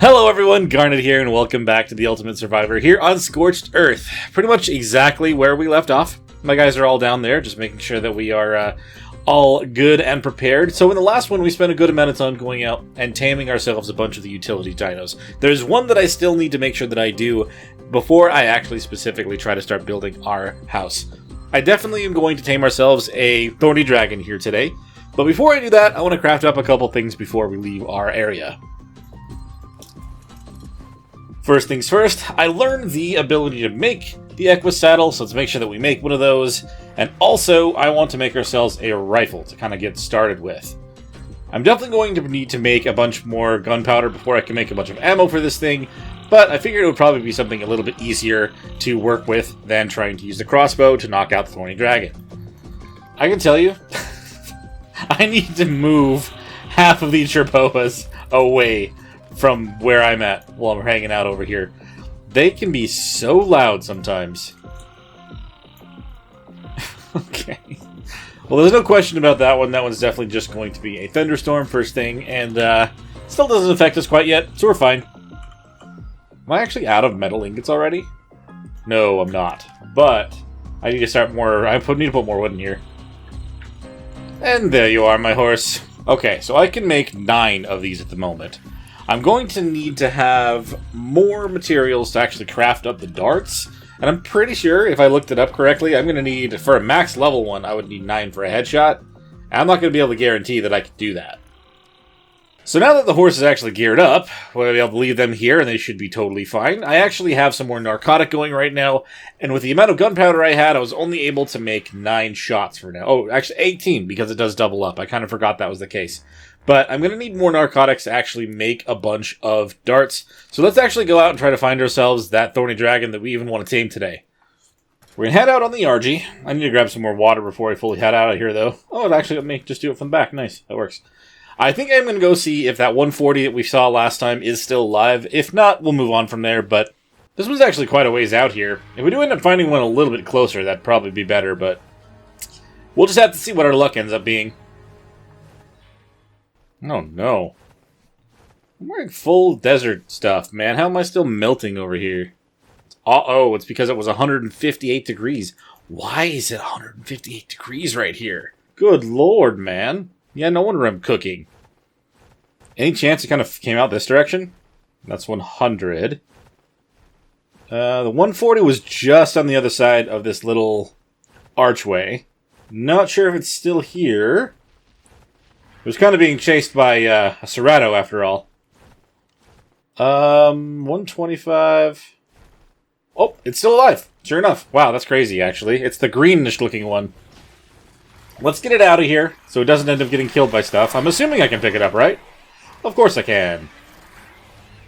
Hello everyone, Garnet here, and welcome back to The Ultimate Survivor here on Scorched Earth. Pretty much exactly where we left off. My guys are all down there, just making sure that we are all good and prepared. So in the last one, we spent a good amount of time going out and taming ourselves a bunch of the utility dinos. There's one that I still need to make sure that I do before I actually specifically try to start building our house. I definitely am going to tame ourselves a thorny dragon here today. But before I do that, I want to craft up a couple things before we leave our area. First things first, I learned the ability to make the Equus saddle, so let's make sure that we make one of those. And also, I want to make ourselves a rifle to kind of get started with. I'm definitely going to need to make a bunch more gunpowder before I can make a bunch of ammo for this thing, but I figured it would probably be something a little bit easier to work with than trying to use the crossbow to knock out the thorny dragon. I can tell you, I need to move half of these Jerboas away from where I'm at while I'm hanging out over here. They can be so loud sometimes. Okay. Well, there's no question about that one. That one's definitely just going to be a thunderstorm first thing, and still doesn't affect us quite yet, so we're fine. Am I actually out of metal ingots already? No, I'm not. But I need to start more. I need to put more wood in here. And there you are, my horse. Okay, so I can make 9 of these at the moment. I'm going to need to have more materials to actually craft up the darts. And I'm pretty sure, if I looked it up correctly, I'm going to need, for a max level one, I would need 9 for a headshot. And I'm not going to be able to guarantee that I can do that. So now that the horse is actually geared up, we'll be able to leave them here and they should be totally fine. I actually have some more narcotic going right now. And with the amount of gunpowder I had, I was only able to make 9 shots for now. Oh, actually 18 because it does double up. I kind of forgot that was the case. But I'm going to need more narcotics to actually make a bunch of darts. So let's actually go out and try to find ourselves that thorny dragon that we even want to tame today. We're going to head out on the RG. I need to grab some more water before I fully head out of here, though. Oh, it actually let me just do it from the back. Nice. That works. I think I'm going to go see if that 140 that we saw last time is still alive. If not, we'll move on from there. But this one's actually quite a ways out here. If we do end up finding one a little bit closer, that'd probably be better. But we'll just have to see what our luck ends up being. Oh no. I'm wearing full desert stuff, man. How am I still melting over here? Uh-oh, it's because it was 158 degrees. Why is it 158 degrees right here? Good lord, man. Yeah, no wonder I'm cooking. Any chance it kind of came out this direction? That's 100. The 140 was just on the other side of this little archway. Not sure if it's still here. It was kind of being chased by a Serato, after all. 125. Oh, it's still alive. Sure enough. Wow, that's crazy, actually. It's the greenish-looking one. Let's get it out of here, so it doesn't end up getting killed by stuff. I'm assuming I can pick it up, right? Of course I can.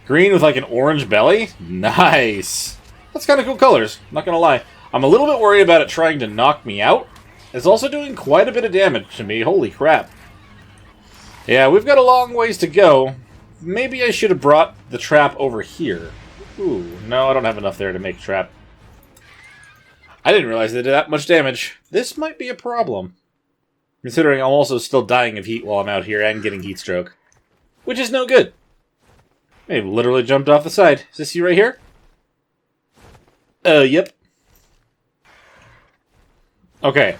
Green with, like, an orange belly? Nice. That's kind of cool colors, not gonna lie. I'm a little bit worried about it trying to knock me out. It's also doing quite a bit of damage to me. Holy crap. Yeah, we've got a long ways to go. Maybe I should have brought the trap over here. Ooh, no, I don't have enough there to make a trap. I didn't realize they did that much damage. This might be a problem. Considering I'm also still dying of heat while I'm out here and getting heat stroke. Which is no good. They literally jumped off the side. Is this you right here? Yep. Okay.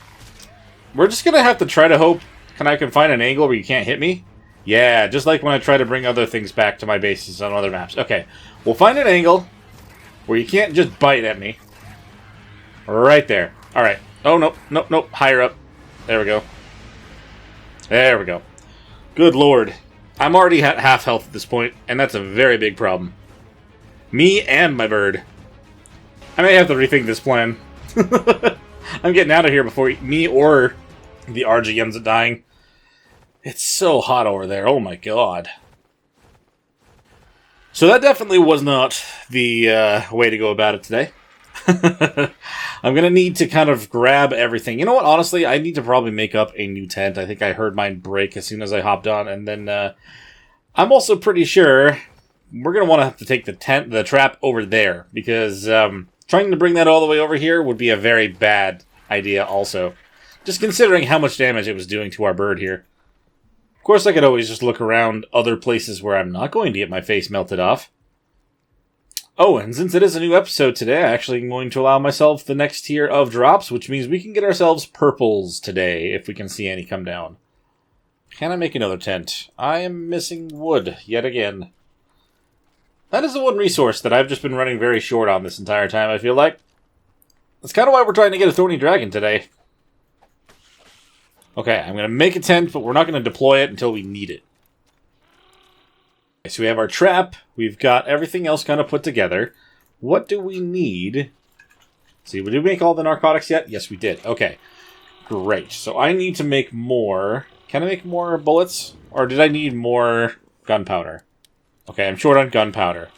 We're just gonna have to try to hope I can find an angle where you can't hit me? Yeah, just like when I try to bring other things back to my bases on other maps. Okay, we'll find an angle where you can't just bite at me. Right there. Alright. Oh, nope, nope, nope. Higher up. There we go. There we go. Good lord. I'm already at half health at this point, and that's a very big problem. Me and my bird. I may have to rethink this plan. I'm getting out of here before me or the RG ends up dying. It's so hot over there. Oh my god. So that definitely was not the way to go about it today. I'm going to need to kind of grab everything. You know what? Honestly, I need to probably make up a new tent. I think I heard mine break as soon as I hopped on. And then I'm also pretty sure we're going to want to have to take the trap over there. Because trying to bring that all the way over here would be a very bad idea also. Just considering how much damage it was doing to our bird here. course, I could always just look around other places where I'm not going to get my face melted off. Oh, and since it is a new episode today, I'm actually going to allow myself the next tier of drops, which means we can get ourselves purples today, if we can see any come down. Can I make another tent? I am missing wood, yet again. That is the one resource that I've just been running very short on this entire time, I feel like. That's kind of why we're trying to get a thorny dragon today. Okay, I'm going to make a tent, but we're not going to deploy it until we need it. So we have our trap, we've got everything else kind of put together. What do we need? See, did we make all the narcotics yet? Yes, we did. Okay, great. So I need to make more. Can I make more bullets? Or did I need more gunpowder? Okay, I'm short on gunpowder.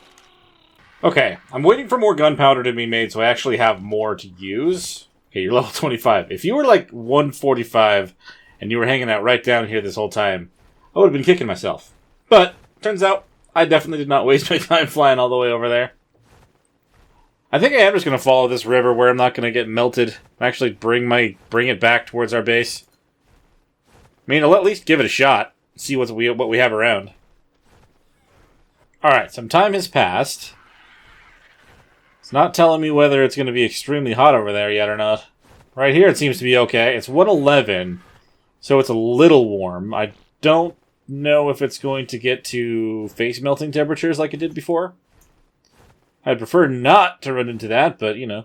Okay, I'm waiting for more gunpowder to be made so I actually have more to use. Okay, you're level 25. If you were like 145 and you were hanging out right down here this whole time, I would have been kicking myself. But turns out, I definitely did not waste my time flying all the way over there. I think I am just going to follow this river where I'm not going to get melted. Actually bring it back towards our base. I mean, I'll at least give it a shot. See what we have around. Alright, some time has passed. It's not telling me whether it's going to be extremely hot over there yet or not. Right here it seems to be okay. It's 111, so it's a little warm. I don't know if it's going to get to face melting temperatures like it did before. I'd prefer not to run into that, but, you know.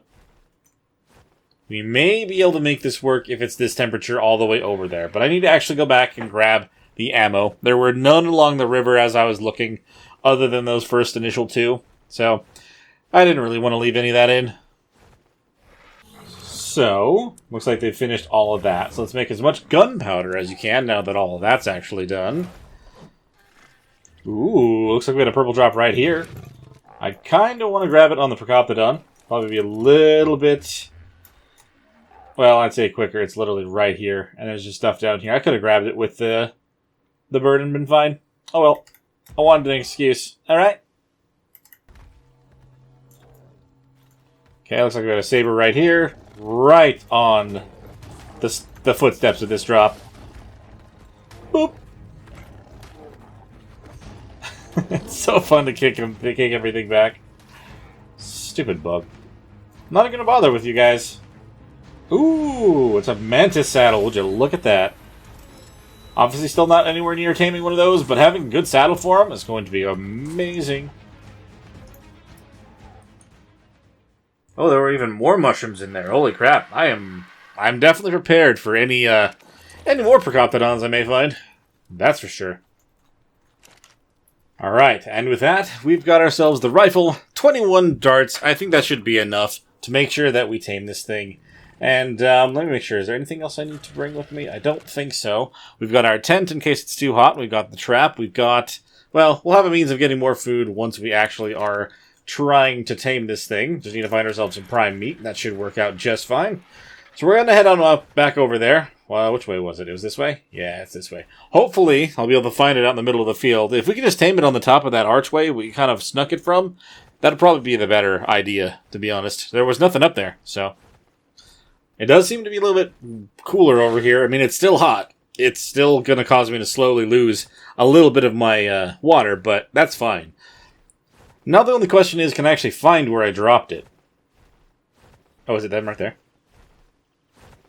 We may be able to make this work if it's this temperature all the way over there. But I need to actually go back and grab the ammo. There were none along the river as I was looking, other than those first initial two. So, I didn't really want to leave any of that in. So, looks like they've finished all of that. So let's make as much gunpowder as you can now that all of that's actually done. Ooh, looks like we had a purple drop right here. I kind of want to grab it on the Procoptodon. Probably be a little bit... Well, I'd say quicker. It's literally right here. And there's just stuff down here. I could have grabbed it with the bird and been fine. Oh well. I wanted an excuse. Alright. Okay, looks like we got a saber right here. Right on the footsteps of this drop. Boop. It's so fun to kick everything back. Stupid bug. Not gonna bother with you guys. Ooh, it's a mantis saddle. Would you look at that? Obviously still not anywhere near taming one of those, but having a good saddle for them is going to be amazing. Oh, there were even more mushrooms in there. Holy crap. I'm definitely prepared for any more Procoptodons I may find. That's for sure. Alright, and with that, we've got ourselves the rifle, 21 darts. I think that should be enough to make sure that we tame this thing. And let me make sure, is there anything else I need to bring with me? I don't think so. We've got our tent in case it's too hot. We've got the trap. We've got... Well, we'll have a means of getting more food once we actually are trying to tame this thing. Just need to find ourselves some prime meat. That should work out just fine. So we're going to head on up back over there. Well, which way was it? It was this way? Yeah, it's this way. Hopefully, I'll be able to find it out in the middle of the field. If we can just tame it on the top of that archway we kind of snuck it from, that'd probably be the better idea, to be honest. There was nothing up there, so... It does seem to be a little bit cooler over here. I mean, it's still hot. It's still going to cause me to slowly lose a little bit of my water, but that's fine. Now the only question is, can I actually find where I dropped it? Oh, is it them right there?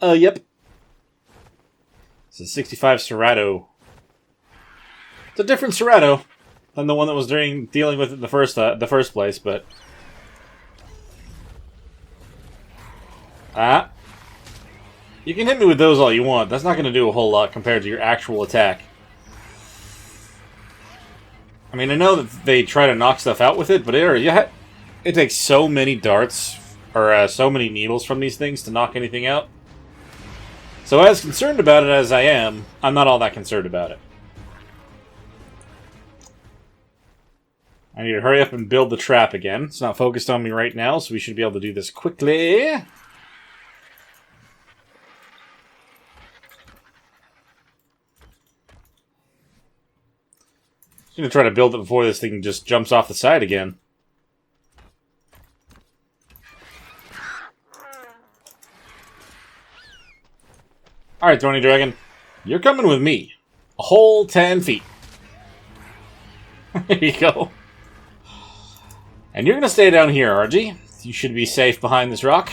Yep. It's a 65 Serrato. It's a different Serrato than the one that was dealing with it in the first place, but... Ah. You can hit me with those all you want. That's not going to do a whole lot compared to your actual attack. I mean, I know that they try to knock stuff out with it, but it takes so many darts, or so many needles from these things to knock anything out. So as concerned about it as I am, I'm not all that concerned about it. I need to hurry up and build the trap again. It's not focused on me right now, so we should be able to do this quickly. I'm going to try to build it before this thing just jumps off the side again. Alright, Thorny Dragon. You're coming with me. A whole 10 feet. There you go. And you're going to stay down here, RG. You should be safe behind this rock.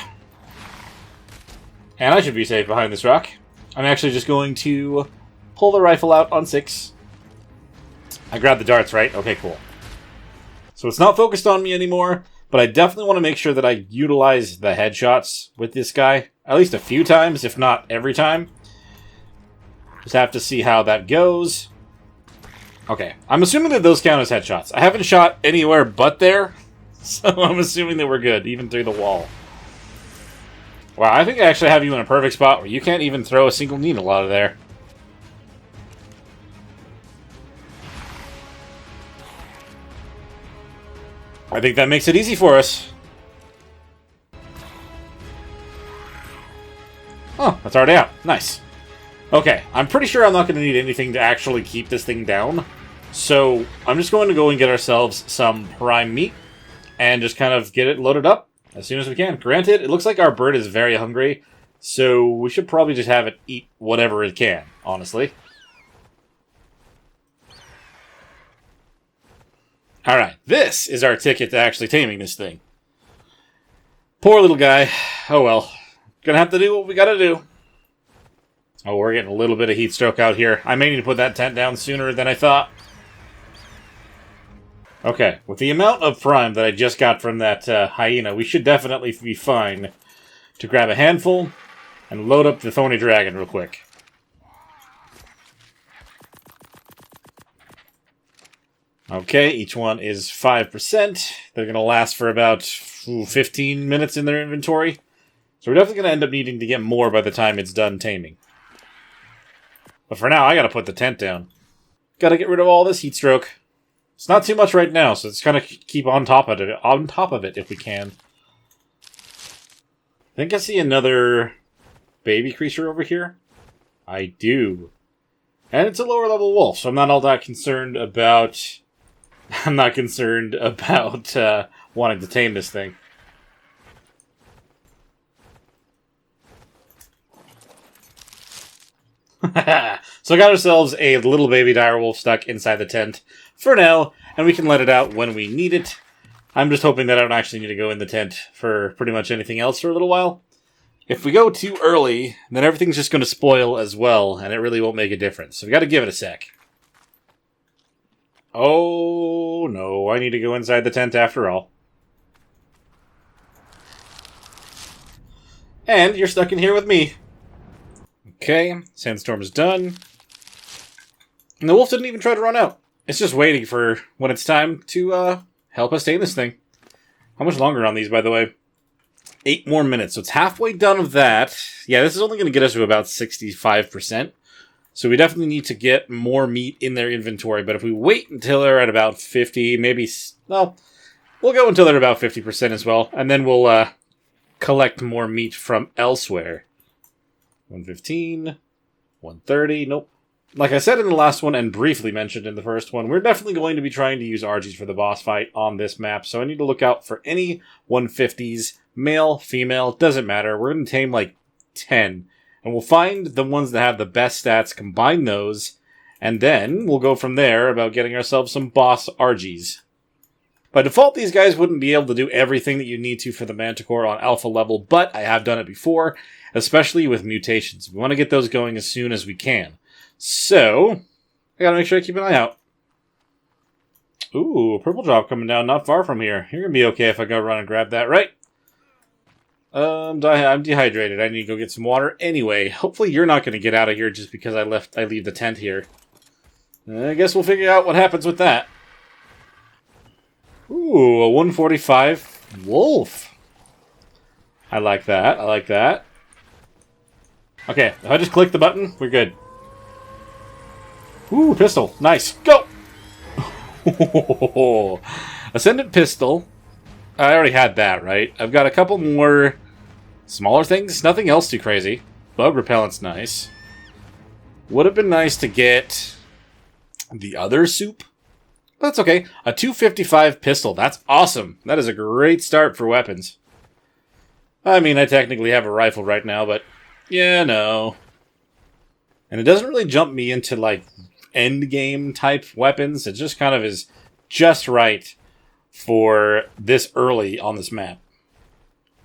And I should be safe behind this rock. I'm actually just going to pull the rifle out on 6. I grabbed the darts, right? Okay, cool. So it's not focused on me anymore, but I definitely want to make sure that I utilize the headshots with this guy. At least a few times, if not every time. Just have to see how that goes. Okay, I'm assuming that those count as headshots. I haven't shot anywhere but there, so I'm assuming that we're good, even through the wall. Wow, I think I actually have you in a perfect spot where you can't even throw a single needle out of there. I think that makes it easy for us. Oh, that's already out. Nice. Okay, I'm pretty sure I'm not going to need anything to actually keep this thing down. So, I'm just going to go and get ourselves some prime meat. And just kind of get it loaded up as soon as we can. Granted, it looks like our bird is very hungry. So, we should probably just have it eat whatever it can, honestly. Alright, this is our ticket to actually taming this thing. Poor little guy. Oh well. Gonna have to do what we gotta do. Oh, we're getting a little bit of heat stroke out here. I may need to put that tent down sooner than I thought. Okay, with the amount of prime that I just got from that hyena, we should definitely be fine to grab a handful and load up the thorny dragon real quick. Okay, each one is 5%. They're going to last for about 15 minutes in their inventory. So we're definitely going to end up needing to get more by the time it's done taming. But for now, I got to put the tent down. Got to get rid of all this heat stroke. It's not too much right now, so it's kind of keep on top of it if we can. I think I see another baby creature over here. I do. And it's a lower level wolf, so I'm not all that concerned about... I'm not concerned about wanting to tame this thing. So I got ourselves a little baby direwolf stuck inside the tent for now, and we can let it out when we need it. I'm just hoping that I don't actually need to go in the tent for pretty much anything else for a little while. If we go too early, then everything's just going to spoil as well, and it really won't make a difference. So we got to give it a sec. Oh, no, I need to go inside the tent after all. And you're stuck in here with me. Okay, sandstorm is done. And the wolf didn't even try to run out. It's just waiting for when it's time to help us tame this thing. How much longer on these, by the way? 8 more minutes, so it's halfway done of that. Yeah, this is only going to get us to about 65%. So we definitely need to get more meat in their inventory, but if we wait until they're at about 50, maybe... Well, we'll go until they're about 50% as well, and then we'll collect more meat from elsewhere. 115, 130, nope. Like I said in the last one, and briefly mentioned in the first one, we're definitely going to be trying to use RGs for the boss fight on this map, so I need to look out for any 150s, male, female, doesn't matter. We're going to tame like 10. And we'll find the ones that have the best stats, combine those, and then we'll go from there about getting ourselves some boss RGs. By default, these guys wouldn't be able to do everything that you need to for the Manticore on alpha level, but I have done it before, especially with mutations. We want to get those going as soon as we can. So, I gotta make sure I keep an eye out. Ooh, a purple drop coming down not far from here. You're gonna be okay if I go run and grab that, right? I'm dehydrated. I need to go get some water anyway. Hopefully you're not going to get out of here just because I leave the tent here. I guess we'll figure out what happens with that. Ooh, a 145 wolf. I like that. I like that. Okay, if I just click the button, we're good. Ooh, pistol. Nice. Go! Ascendant pistol. I already had that, right? I've got a couple more smaller things. Nothing else too crazy. Bug repellent's nice. Would have been nice to get the other soup. But that's okay. A 255 pistol. That's awesome. That is a great start for weapons. I mean, I technically have a rifle right now, but yeah, no. And it doesn't really jump me into, like, end game type weapons. It just kind of is just right for this early on this map.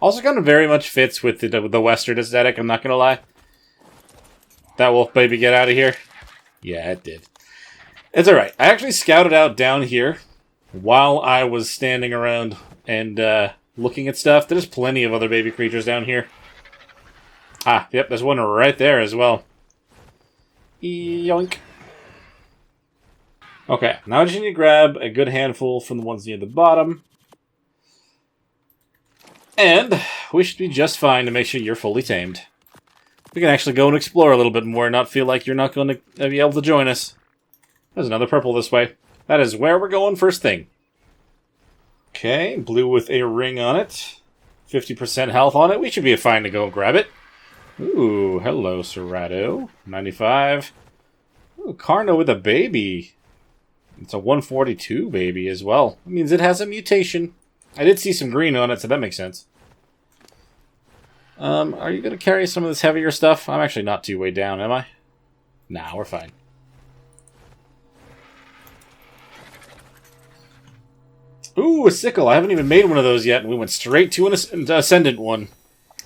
Also kind of very much fits with the Western aesthetic, I'm not going to lie. That wolf baby get out of here? Yeah, it did. It's alright. I actually scouted out down here while I was standing around and looking at stuff. There's plenty of other baby creatures down here. Ah, yep, there's one right there as well. Yoink. Okay, now I just need to grab a good handful from the ones near the bottom. And we should be just fine to make sure you're fully tamed. We can actually go and explore a little bit more and not feel like you're not going to be able to join us. There's another purple this way. That is where we're going first thing. Okay, blue with a ring on it. 50% health on it. We should be fine to go grab it. Ooh, hello, Serrato. 95. Ooh, Carno with a baby. It's a 142 baby as well. That means it has a mutation. I did see some green on it, so that makes sense. Are you going to carry some of this heavier stuff? I'm actually not too way down, am I? Nah, we're fine. Ooh, a sickle. I haven't even made one of those yet, and we went straight to an ascendant one.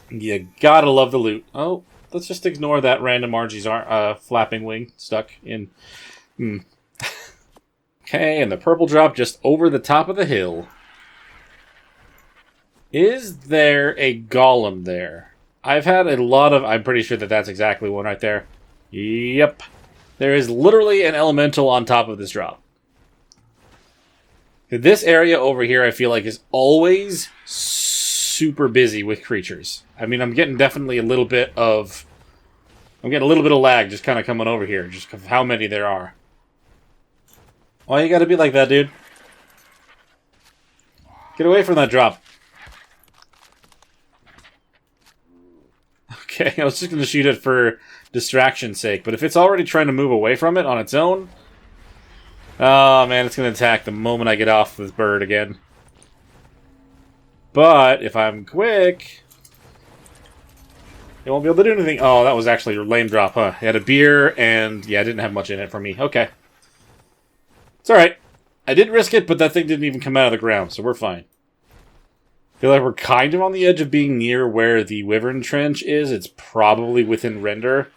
You gotta love the loot. Oh, let's just ignore that random RG's flapping wing stuck in. Okay, and the purple drop just over the top of the hill. Is there a golem there? I've had a lot of... I'm pretty sure that that's exactly one right there. Yep. There is literally an elemental on top of this drop. This area over here, I feel like, is always super busy with creatures. I mean, I'm getting definitely a little bit of... I'm getting a little bit of lag just kind of coming over here, just of how many there are. Why you gotta be like that, dude? Get away from that drop. Okay, I was just gonna shoot it for distraction's sake, but if it's already trying to move away from it on its own... Oh, man, it's going to attack the moment I get off this bird again. But, if I'm quick... It won't be able to do anything. Oh, that was actually a lame drop, huh? It had a beer, and, yeah, it didn't have much in it for me. Okay. It's alright. I did risk it, but that thing didn't even come out of the ground, so we're fine. I feel like we're kind of on the edge of being near where the Wyvern Trench is. It's probably within render.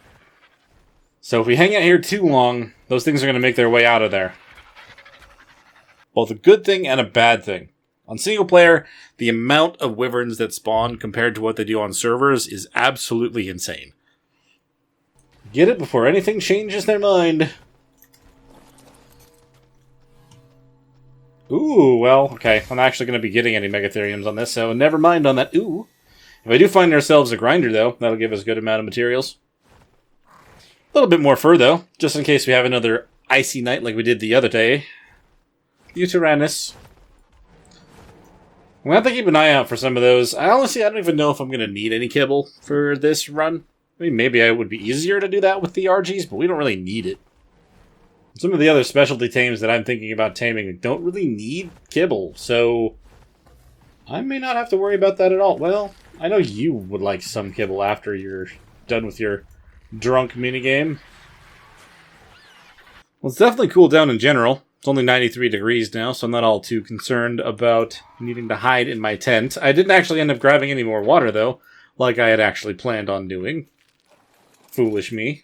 So if we hang out here too long, those things are going to make their way out of there. Both a good thing and a bad thing. On single player, the amount of wyverns that spawn compared to what they do on servers is absolutely insane. Get it before anything changes their mind. Ooh, well, okay. I'm not actually going to be getting any Megatheriums on this, so never mind on that. Ooh. If I do find ourselves a grinder, though, that'll give us a good amount of materials. A little bit more fur, though, just in case we have another icy night like we did the other day. Uteranus. I'm going to have to keep an eye out for some of those. Honestly, I don't even know if I'm going to need any kibble for this run. I mean, maybe it would be easier to do that with the RGs, but we don't really need it. Some of the other specialty tames that I'm thinking about taming don't really need kibble, so I may not have to worry about that at all. Well, I know you would like some kibble after you're done with your drunk minigame. Well, it's definitely cooled down in general. It's only 93 degrees now, so I'm not all too concerned about needing to hide in my tent. I didn't actually end up grabbing any more water, though, like I had actually planned on doing. Foolish me.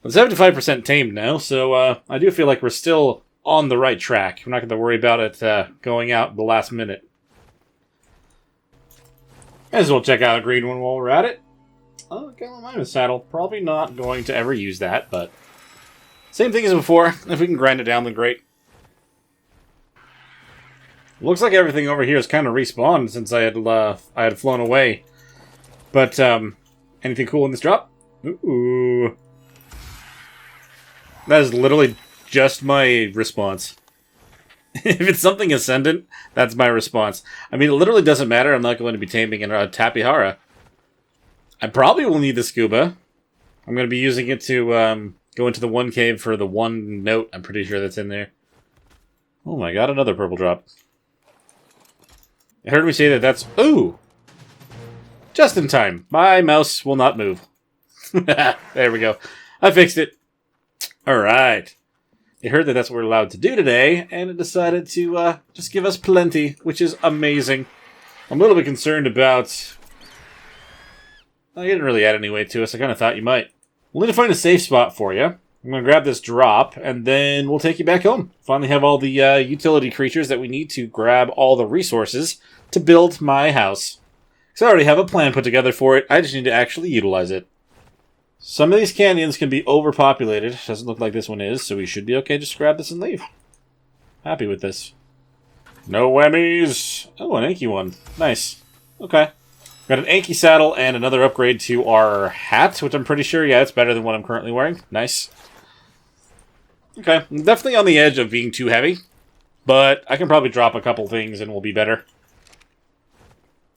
I'm 75% tamed now, so I do feel like we're still on the right track. We're not going to worry about it going out the last minute. Might as well check out a green one while we're at it. Oh, Gallimimus saddle. Probably not going to ever use that, but... Same thing as before. If we can grind it down, then great. Looks like everything over here is kind of respawned since I had flown away. But, anything cool in this drop? Ooh. That is literally just my response. If it's something ascendant, that's my response. I mean, it literally doesn't matter. I'm not going to be taming a Tapihara. I probably will need the scuba. I'm going to be using it to go into the one cave for the one note. I'm pretty sure that's in there. Oh my god, another purple drop. I heard me say that that's... Ooh! Just in time. My mouse will not move. There we go. I fixed it. Alright. It heard that that's what we're allowed to do today, and it decided to just give us plenty, which is amazing. I'm a little bit concerned about... Well, you didn't really add any weight to us. I kind of thought you might. We'll need to find a safe spot for you. I'm going to grab this drop, and then we'll take you back home. Finally have all the utility creatures that we need to grab all the resources to build my house. Because I already have a plan put together for it. I just need to actually utilize it. Some of these canyons can be overpopulated. Doesn't look like this one is, so we should be okay. Just grab this and leave. Happy with this. No whammies. Oh, an Anki one. Nice. Okay. Got an Anki saddle and another upgrade to our hat, which I'm pretty sure, yeah, it's better than what I'm currently wearing. Nice. Okay. I'm definitely on the edge of being too heavy, but I can probably drop a couple things and we'll be better.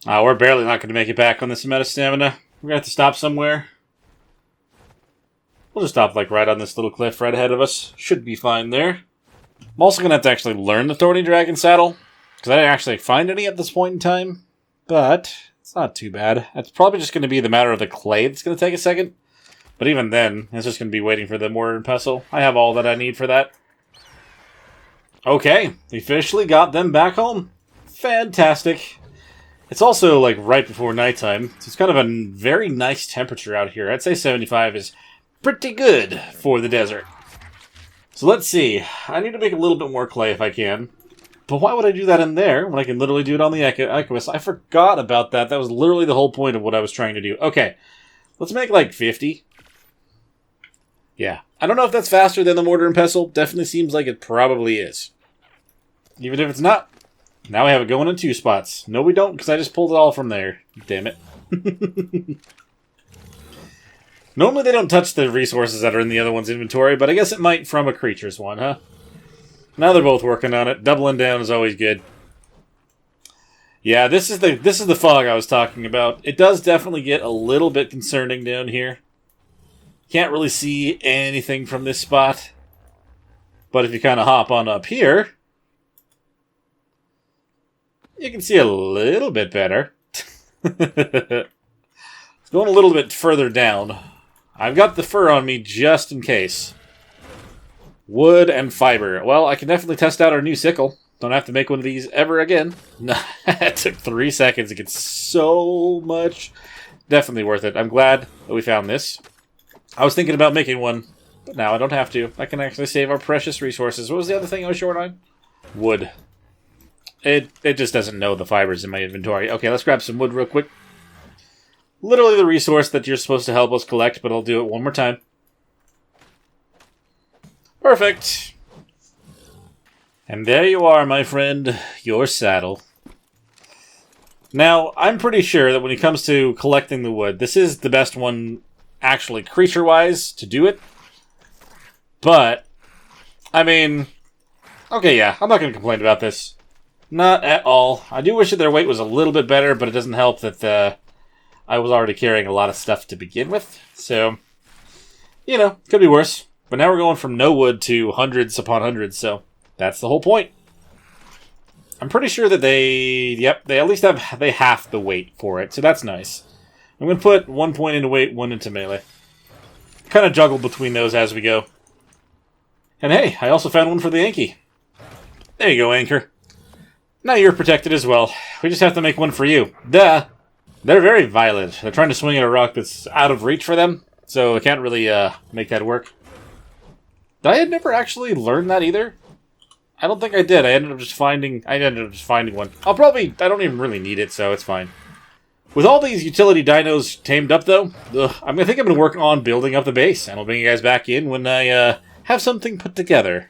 We're barely not going to make it back on this amount of stamina. We're going to have to stop somewhere. We'll just stop, like, right on this little cliff right ahead of us. Should be fine there. I'm also going to have to actually learn the Thorny Dragon saddle, because I didn't actually find any at this point in time. But it's not too bad. It's probably just going to be the matter of the clay that's going to take a second. But even then, it's just going to be waiting for the mortar and pestle. I have all that I need for that. Okay, we officially got them back home. Fantastic. It's also, like, right before nighttime, so it's kind of a very nice temperature out here. I'd say 75 is pretty good for the desert. So let's see. I need to make a little bit more clay if I can. But why would I do that in there when I can literally do it on the Echoist? I forgot about that. That was literally the whole point of what I was trying to do. Okay, let's make like 50. Yeah. I don't know if that's faster than the mortar and pestle. Definitely seems like it probably is. Even if it's not, now we have it going in 2 spots. No, we don't, because I just pulled it all from there. Damn it. Normally they don't touch the resources that are in the other one's inventory, but I guess it might from a creature's one, huh? Now they're both working on it. Doubling down is always good. Yeah, this is the fog I was talking about. It does definitely get a little bit concerning down here. Can't really see anything from this spot. But if you kind of hop on up here, you can see a little bit better. It's going a little bit further down. I've got the fur on me just in case. Wood and fiber. Well, I can definitely test out our new sickle. Don't have to make one of these ever again. It took 3 seconds to get so much. Definitely worth it. I'm glad that we found this. I was thinking about making one, but now I don't have to. I can actually save our precious resources. What was the other thing I was short on? Wood. It just doesn't know the fibers in my inventory. Okay, let's grab some wood real quick. Literally the resource that you're supposed to help us collect, but I'll do it one more time. Perfect. And there you are, my friend. Your saddle. Now, I'm pretty sure that when it comes to collecting the wood, this is the best one, actually, creature-wise, to do it. But, I mean... Okay, yeah, I'm not going to complain about this. Not at all. I do wish that their weight was a little bit better, but it doesn't help that I was already carrying a lot of stuff to begin with. So, you know, could be worse. But now we're going from no wood to hundreds upon hundreds, so that's the whole point. I'm pretty sure that they at least have half the weight for it, so that's nice. I'm going to put 1 point into weight, 1 into melee. Kind of juggle between those as we go. And hey, I also found one for the Anki. There you go, Anchor. Now you're protected as well. We just have to make one for you. Duh! They're very violent. They're trying to swing at a rock that's out of reach for them, so I can't really make that work. I had never actually learned that either. I don't think I did. I ended up just finding one. I don't even really need it, so it's fine. With all these utility dinos tamed up, though, I'm going to work on building up the base, and I'll bring you guys back in when I have something put together.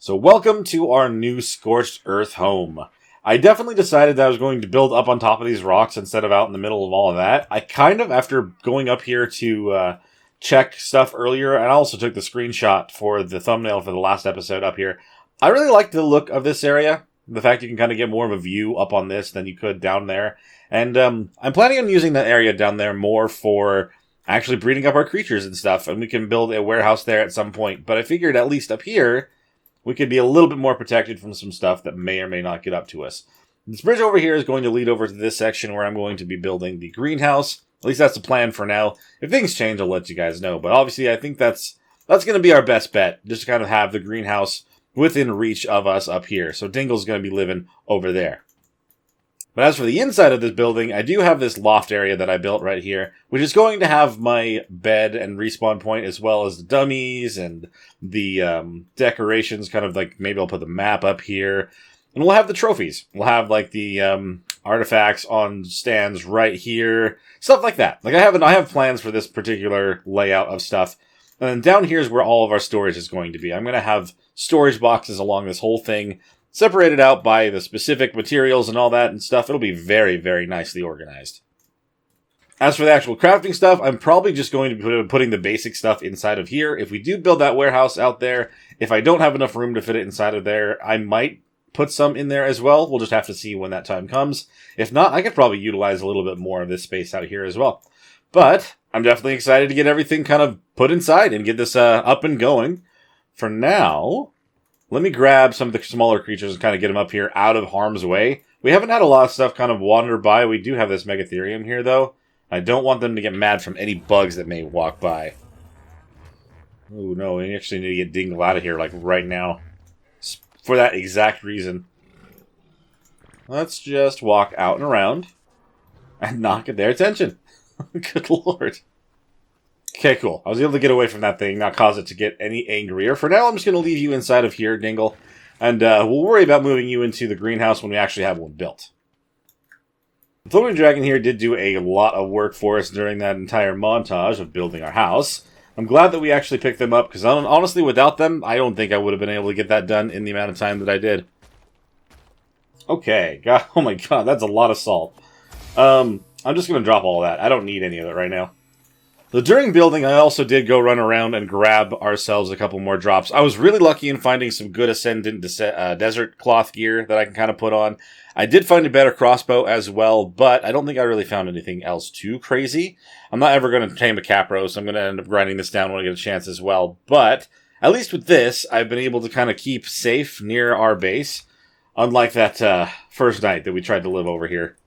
So welcome to our new Scorched Earth home. I definitely decided that I was going to build up on top of these rocks instead of out in the middle of all of that. I kind of, after going up here to check stuff earlier, and I also took the screenshot for the thumbnail for the last episode up here, I really like the look of this area. The fact you can kind of get more of a view up on this than you could down there. And I'm planning on using that area down there more for actually breeding up our creatures and stuff, and we can build a warehouse there at some point. But I figured at least up here, we could be a little bit more protected from some stuff that may or may not get up to us. This bridge over here is going to lead over to this section where I'm going to be building the greenhouse. At least that's the plan for now. If things change, I'll let you guys know. But obviously, I think that's going to be our best bet, just to kind of have the greenhouse within reach of us up here. So Dingle's going to be living over there. But as for the inside of this building, I do have this loft area that I built right here, which is going to have my bed and respawn point, as well as the dummies and the decorations, kind of like, maybe I'll put the map up here. And we'll have the trophies. We'll have like the artifacts on stands right here, stuff like that. Like I have plans for this particular layout of stuff. And then down here is where all of our storage is going to be. I'm going to have storage boxes along this whole thing, separated out by the specific materials and all that and stuff. It'll be very, very nicely organized. As for the actual crafting stuff, I'm probably just going to be putting the basic stuff inside of here. If we do build that warehouse out there, if I don't have enough room to fit it inside of there, I might put some in there as well. We'll just have to see when that time comes. If not, I could probably utilize a little bit more of this space out here as well. But I'm definitely excited to get everything kind of put inside and get this up and going. For now, let me grab some of the smaller creatures and kind of get them up here out of harm's way. We haven't had a lot of stuff kind of wander by. We do have this Megatherium here, though. I don't want them to get mad from any bugs that may walk by. Oh, no, we actually need to get Dingle out of here, like, right now. For that exact reason. Let's just walk out and around and not get their attention. Good lord. Okay, cool. I was able to get away from that thing, not cause it to get any angrier. For now, I'm just going to leave you inside of here, Dingle. And we'll worry about moving you into the greenhouse when we actually have one built. The Floating Dragon here did do a lot of work for us during that entire montage of building our house. I'm glad that we actually picked them up, because honestly, without them, I don't think I would have been able to get that done in the amount of time that I did. Okay. God, oh my god, that's a lot of salt. I'm just going to drop all of that. I don't need any of it right now. So during building, I also did go run around and grab ourselves a couple more drops. I was really lucky in finding some good Ascendant desert cloth gear that I can kind of put on. I did find a better crossbow as well, but I don't think I really found anything else too crazy. I'm not ever going to tame a Capro, so I'm going to end up grinding this down when I get a chance as well. But at least with this, I've been able to kind of keep safe near our base, unlike that first night that we tried to live over here.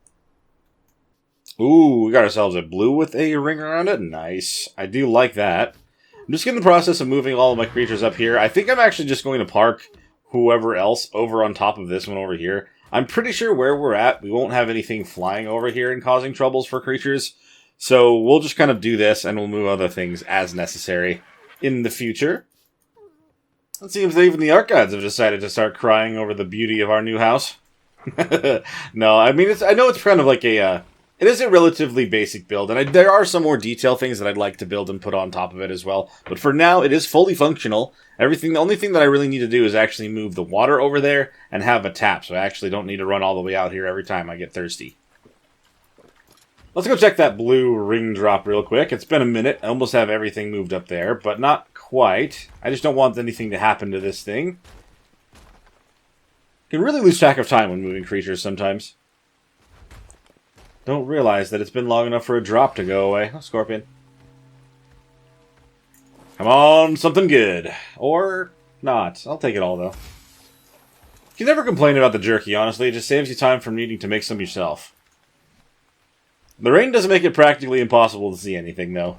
Ooh, we got ourselves a blue with a ring around it. Nice. I do like that. I'm just in the process of moving all of my creatures up here. I think I'm actually just going to park whoever else over on top of this one over here. I'm pretty sure where we're at, we won't have anything flying over here and causing troubles for creatures. So we'll just kind of do this, and we'll move other things as necessary in the future. It seems that even the ARK gods have decided to start crying over the beauty of our new house. No, I mean, I know it's kind of like a... It is a relatively basic build, and there are some more detail things that I'd like to build and put on top of it as well. But for now, it is fully functional. The only thing that I really need to do is actually move the water over there and have a tap, so I actually don't need to run all the way out here every time I get thirsty. Let's go check that blue ring drop real quick. It's been a minute. I almost have everything moved up there, but not quite. I just don't want anything to happen to this thing. You can really lose track of time when moving creatures sometimes. Don't realize that it's been long enough for a drop to go away. Oh, Scorpion. Come on, something good. Or not. I'll take it all, though. You can never complain about the jerky, honestly. It just saves you time from needing to make some yourself. The rain doesn't make it practically impossible to see anything, though.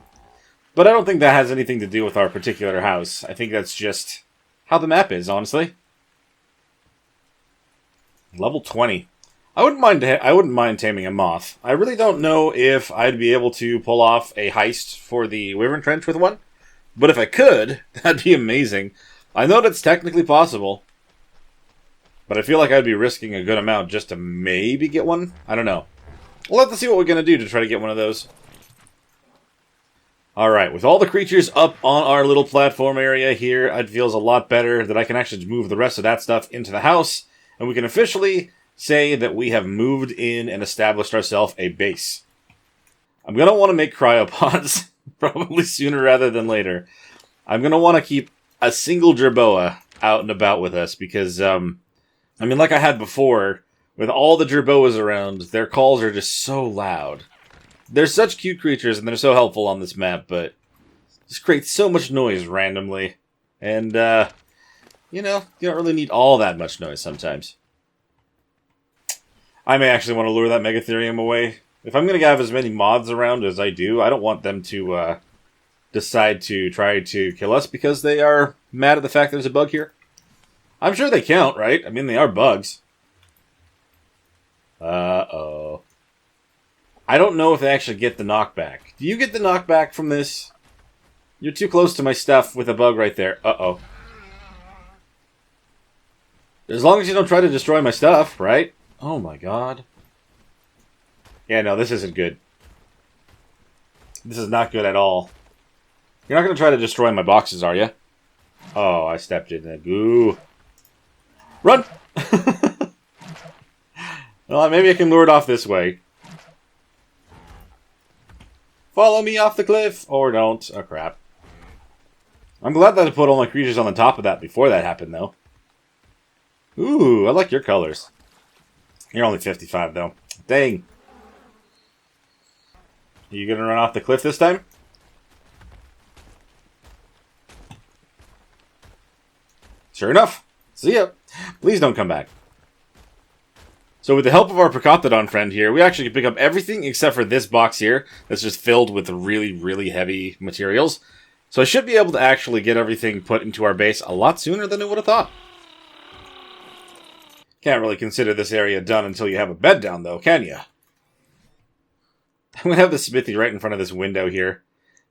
But I don't think that has anything to do with our particular house. I think that's just how the map is, honestly. Level 20. I wouldn't mind taming a moth. I really don't know if I'd be able to pull off a heist for the Wyvern Trench with one. But if I could, that'd be amazing. I know that's technically possible. But I feel like I'd be risking a good amount just to maybe get one. I don't know. We'll have to see what we're going to do to try to get one of those. Alright, with all the creatures up on our little platform area here, it feels a lot better that I can actually move the rest of that stuff into the house, and we can officially say that we have moved in and established ourselves a base. I'm going to want to make cryopods, probably sooner rather than later. I'm going to want to keep a single jerboa out and about with us, because, I mean, like I had before, with all the jerboas around, their calls are just so loud. They're such cute creatures, and they're so helpful on this map, but just create so much noise randomly. And, you know, you don't really need all that much noise sometimes. I may actually want to lure that Megatherium away. If I'm going to have as many mods around as I do, I don't want them to decide to try to kill us because they are mad at the fact there's a bug here. I'm sure they count, right? I mean, they are bugs. Uh-oh. I don't know if they actually get the knockback. Do you get the knockback from this? You're too close to my stuff with a bug right there. Uh-oh. As long as you don't try to destroy my stuff, right? Oh my god. Yeah, no, this isn't good. This is not good at all. You're not going to try to destroy my boxes, are you? Oh, I stepped in the goo. Run! Well, maybe I can lure it off this way. Follow me off the cliff! Or don't. Oh, crap. I'm glad that I put all my creatures on the top of that before that happened, though. Ooh, I like your colors. You're only 55, though. Dang. Are you gonna run off the cliff this time? Sure enough. See ya. Please don't come back. So with the help of our Procoptodon friend here, we actually can pick up everything except for this box here that's just filled with really, really heavy materials. So I should be able to actually get everything put into our base a lot sooner than I would have thought. Can't really consider this area done until you have a bed down, though, can you? I'm going to have the smithy right in front of this window here.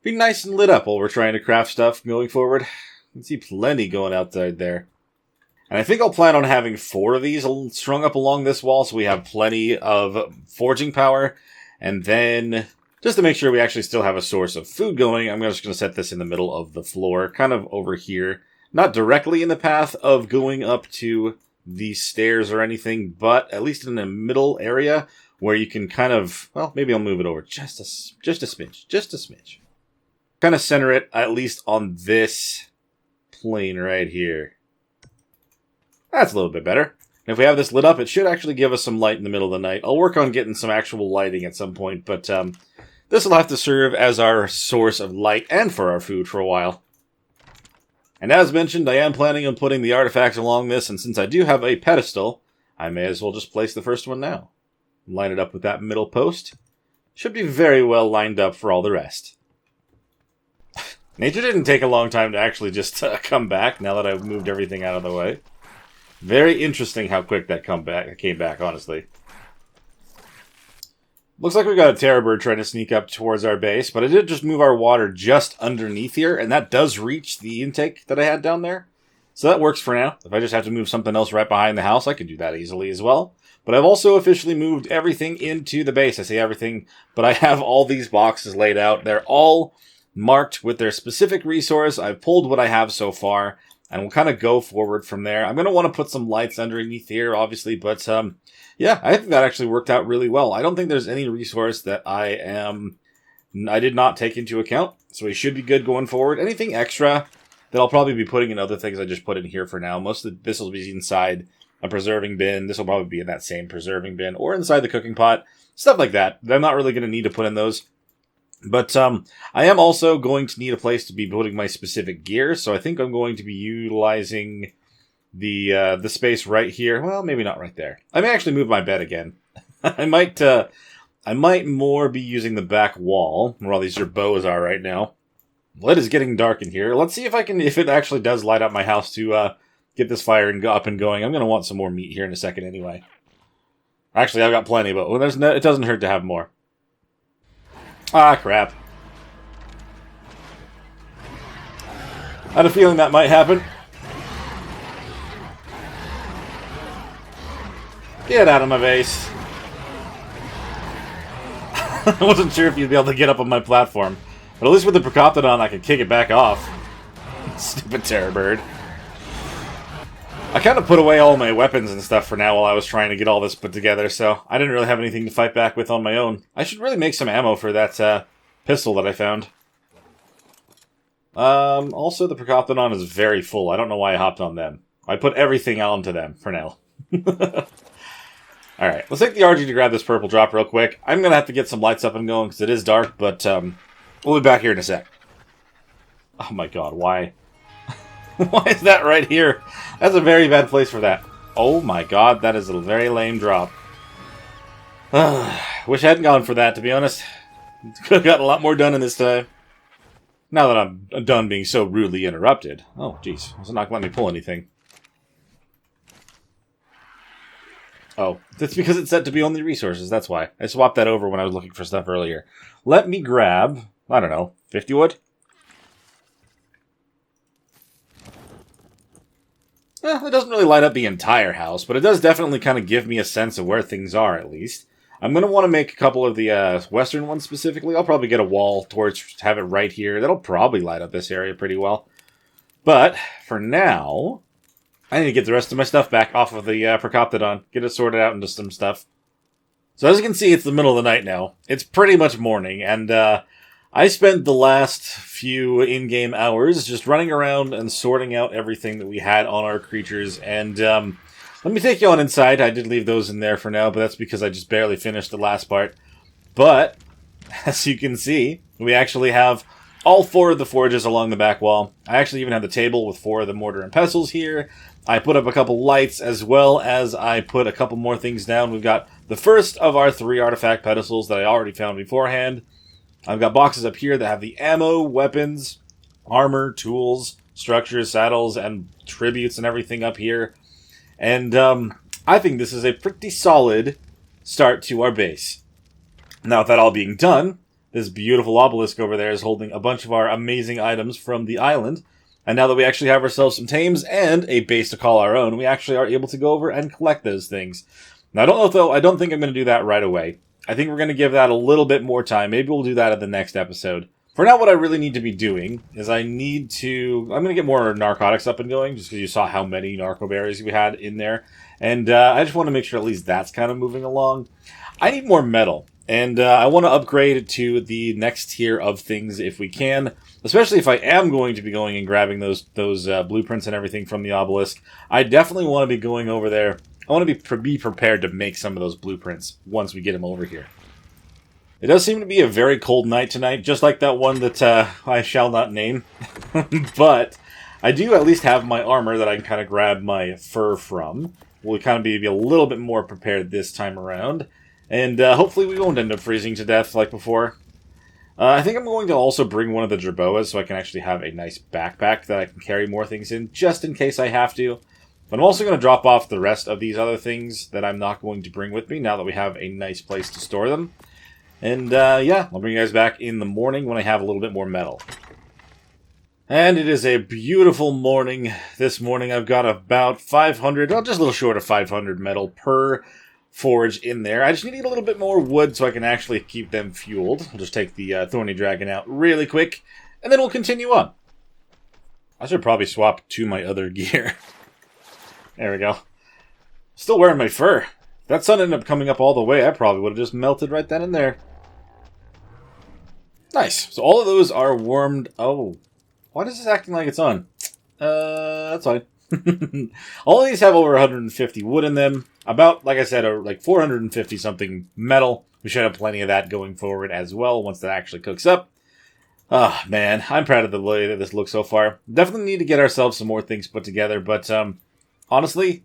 Be nice and lit up while we're trying to craft stuff going forward. You can see plenty going outside there. And I think I'll plan on having 4 of these strung up along this wall so we have plenty of forging power. And then, just to make sure we actually still have a source of food going, I'm just going to set this in the middle of the floor, kind of over here. Not directly in the path of going up to the stairs or anything, but at least in the middle area where you can kind of, well, maybe I'll move it over just a smidge. Kind of center it, at least on this plane right here. That's a little bit better. And if we have this lit up, it should actually give us some light in the middle of the night. I'll work on getting some actual lighting at some point, but this will have to serve as our source of light and for our food for a while. And as mentioned, I am planning on putting the artifacts along this, and since I do have a pedestal, I may as well just place the first one now. Line it up with that middle post. Should be very well lined up for all the rest. Nature didn't take a long time to actually just come back, now that I've moved everything out of the way. Very interesting how quick that came back, honestly. Looks like we got a terror bird trying to sneak up towards our base, but I did just move our water just underneath here, and that does reach the intake that I had down there. So that works for now. If I just have to move something else right behind the house, I can do that easily as well. But I've also officially moved everything into the base. I say everything, but I have all these boxes laid out. They're all marked with their specific resource. I've pulled what I have so far, and we'll kind of go forward from there. I'm going to want to put some lights underneath here, obviously, but yeah, I think that actually worked out really well. I don't think there's any resource that I did not take into account, so we should be good going forward. Anything extra that I'll probably be putting in other things I just put in here for now. Most of this will be inside a preserving bin. This will probably be in that same preserving bin or inside the cooking pot, stuff like that. I'm not really going to need to put in those. But I am also going to need a place to be putting my specific gear, so I think I'm going to be utilizing the space right here. Well, maybe not right there. I may actually move my bed again. I might more be using the back wall, where all these bows are right now. Well, it is getting dark in here. Let's see if it actually does light up my house to get this fire up and going. I'm going to want some more meat here in a second anyway. Actually, I've got plenty, but it doesn't hurt to have more. Ah, crap. I had a feeling that might happen. Get out of my base. I wasn't sure if you'd be able to get up on my platform. But at least with the Procoptodon, I can kick it back off. Stupid terror bird. I kind of put away all my weapons and stuff for now while I was trying to get all this put together, so I didn't really have anything to fight back with on my own. I should really make some ammo for that pistol that I found. Also, the Procoptodon is very full. I don't know why I hopped on them. I put everything onto them for now. Alright, let's take the RG to grab this purple drop real quick. I'm going to have to get some lights up and going because it is dark, but we'll be back here in a sec. Oh my god, why? Why is that right here? That's a very bad place for that. Oh my god, that is a very lame drop. Wish I hadn't gone for that, to be honest. Could have gotten a lot more done in this time. Now that I'm done being so rudely interrupted. Oh, jeez. It's not letting me pull anything. Oh, that's because it's set to be only resources, that's why. I swapped that over when I was looking for stuff earlier. Let me grab, I don't know, 50 wood? It doesn't really light up the entire house, but it does definitely kind of give me a sense of where things are, at least. I'm going to want to make a couple of the western ones specifically. I'll probably get a wall torch, have it right here. That'll probably light up this area pretty well. But, for now, I need to get the rest of my stuff back off of the Procoptodon. Get it sorted out into some stuff. So as you can see, it's the middle of the night now. It's pretty much morning, and I spent the last few in-game hours just running around and sorting out everything that we had on our creatures, and let me take you on inside. I did leave those in there for now, but that's because I just barely finished the last part. But, as you can see, we actually have all 4 of the forges along the back wall. I actually even have the table with 4 of the mortar and pestles here. I put up a couple lights, as well as I put a couple more things down. We've got the first of our 3 artifact pedestals that I already found beforehand. I've got boxes up here that have the ammo, weapons, armor, tools, structures, saddles, and tributes and everything up here. And I think this is a pretty solid start to our base. Now, with that all being done, this beautiful obelisk over there is holding a bunch of our amazing items from the island. And now that we actually have ourselves some tames and a base to call our own, we actually are able to go over and collect those things. Now, I don't know, though, I don't think I'm going to do that right away. I think we're going to give that a little bit more time. Maybe we'll do that in the next episode. For now, what I really need to be doing is I'm going to get more narcotics up and going, just because you saw how many narco berries we had in there. And I just want to make sure at least that's kind of moving along. I need more metal, and I want to upgrade to the next tier of things if we can, especially if I am going to be going and grabbing those blueprints and everything from the obelisk. I definitely want to be going over there. I want to be prepared to make some of those blueprints once we get them over here. It does seem to be a very cold night tonight, just like that one that I shall not name. But I do at least have my armor that I can kind of grab my fur from. We'll kind of be a little bit more prepared this time around. And hopefully we won't end up freezing to death like before. I think I'm going to also bring one of the jerboas so I can actually have a nice backpack that I can carry more things in, just in case I have to. But I'm also going to drop off the rest of these other things that I'm not going to bring with me now that we have a nice place to store them. And, yeah, I'll bring you guys back in the morning when I have a little bit more metal. And it is a beautiful morning. This morning I've got about 500, well, just a little short of 500 metal per forge in there. I just need a little bit more wood so I can actually keep them fueled. I'll just take the Thorny Dragon out really quick, and then we'll continue on. I should probably swap to my other gear. There we go. Still wearing my fur. If that sun ended up coming up all the way, I probably would have just melted right then and there. Nice. So all of those are warmed. Oh, why is this acting like it's on? That's fine. All of these have over 150 wood in them. About, like I said, like 450 something metal. We should have plenty of that going forward as well once that actually cooks up. Oh, man. I'm proud of the way that this looks so far. Definitely need to get ourselves some more things put together, but honestly,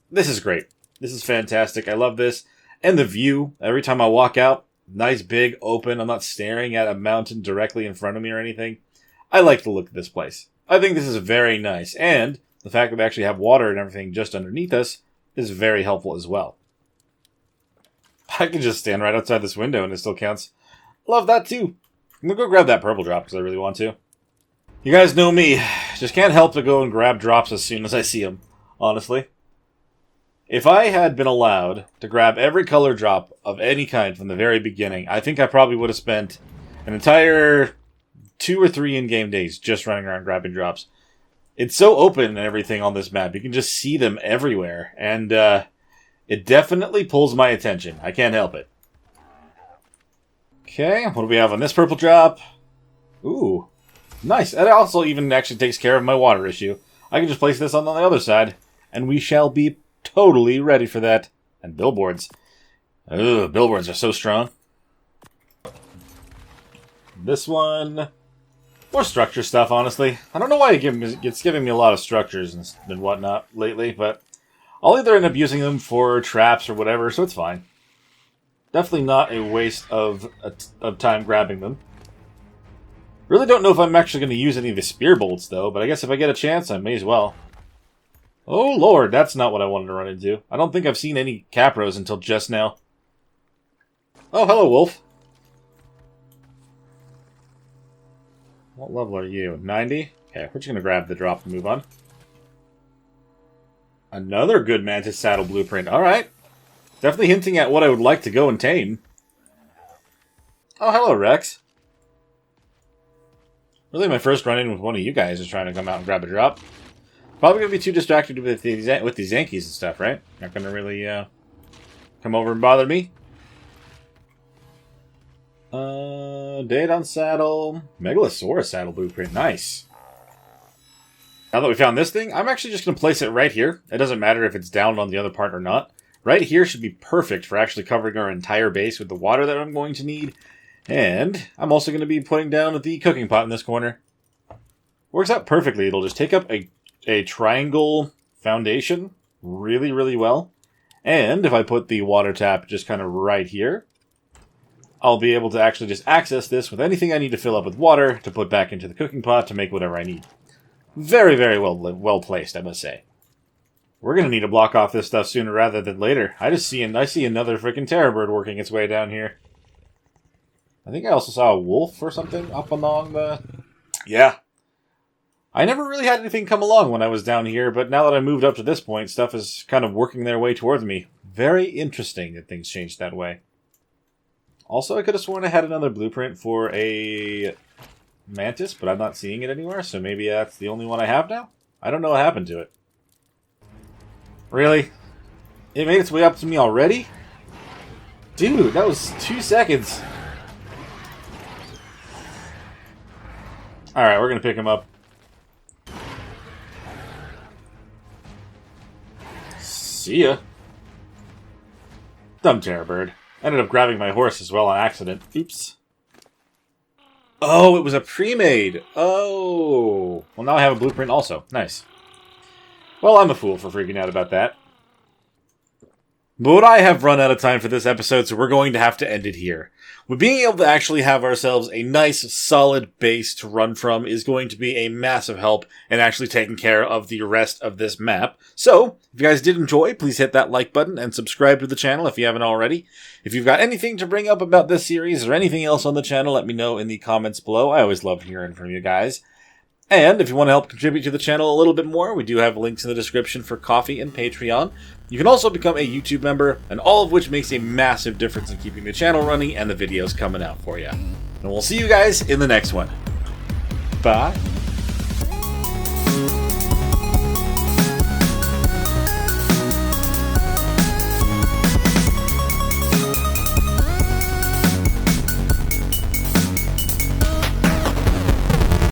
this is great. This is fantastic. I love this. And the view, every time I walk out, nice, big, open. I'm not staring at a mountain directly in front of me or anything. I like the look of this place. I think this is very nice. And the fact that we actually have water and everything just underneath us is very helpful as well. I can just stand right outside this window and it still counts. Love that too. I'm going to go grab that purple drop because I really want to. You guys know me. Just can't help to go and grab drops as soon as I see them, honestly. If I had been allowed to grab every color drop of any kind from the very beginning, I think I probably would have spent an entire 2 or 3 in-game days just running around grabbing drops. It's so open and everything on this map. You can just see them everywhere. And it definitely pulls my attention. I can't help it. Okay, what do we have on this purple drop? Ooh, nice. It also even actually takes care of my water issue. I can just place this on the other side, and we shall be totally ready for that. And billboards. Ugh, billboards are so strong. This one... more structure stuff, honestly. I don't know why it's giving me a lot of structures and whatnot lately, but I'll either end up using them for traps or whatever, so it's fine. Definitely not a waste of time grabbing them. Really don't know if I'm actually going to use any of the spear bolts, though, but I guess if I get a chance, I may as well. Oh, Lord, that's not what I wanted to run into. I don't think I've seen any capros until just now. Oh, hello, wolf. What level are you? 90? Okay, we're just going to grab the drop and move on. Another good Mantis saddle blueprint. Alright. Definitely hinting at what I would like to go and tame. Oh, hello, Rex. Really, my first run-in with one of you guys is trying to come out and grab a drop. Probably going to be too distracted with these Yankees and stuff, right? Not going to really come over and bother me. Daedon saddle. Megalosaurus saddle blueprint. Nice. Now that we found this thing, I'm actually just going to place it right here. It doesn't matter if it's down on the other part or not. Right here should be perfect for actually covering our entire base with the water that I'm going to need. And I'm also going to be putting down the cooking pot in this corner. Works out perfectly. It'll just take up a triangle foundation really, really well. And if I put the water tap just kind of right here, I'll be able to actually just access this with anything I need to fill up with water to put back into the cooking pot to make whatever I need. Very, very well placed, I must say. We're going to need to block off this stuff sooner rather than later. I see another freaking terror bird working its way down here. I think I also saw a wolf or something up along the... Yeah. I never really had anything come along when I was down here, but now that I moved up to this point, stuff is kind of working their way towards me. Very interesting that things changed that way. Also, I could have sworn I had another blueprint for a mantis, but I'm not seeing it anywhere, so maybe that's the only one I have now? I don't know what happened to it. Really? It made its way up to me already? Dude, that was 2 seconds. Alright, we're going to pick him up. See ya. Dumb terror bird. Ended up grabbing my horse as well on accident. Oops. Oh, it was a pre-made. Oh. Well, now I have a blueprint also. Nice. Well, I'm a fool for freaking out about that. But I have run out of time for this episode, so we're going to have to end it here. But being able to actually have ourselves a nice, solid base to run from is going to be a massive help in actually taking care of the rest of this map. So, if you guys did enjoy, please hit that like button and subscribe to the channel if you haven't already. If you've got anything to bring up about this series or anything else on the channel, let me know in the comments below. I always love hearing from you guys. And if you want to help contribute to the channel a little bit more, we do have links in the description for Ko-fi and Patreon. You can also become a YouTube member, and all of which makes a massive difference in keeping the channel running and the videos coming out for you. And we'll see you guys in the next one. Bye.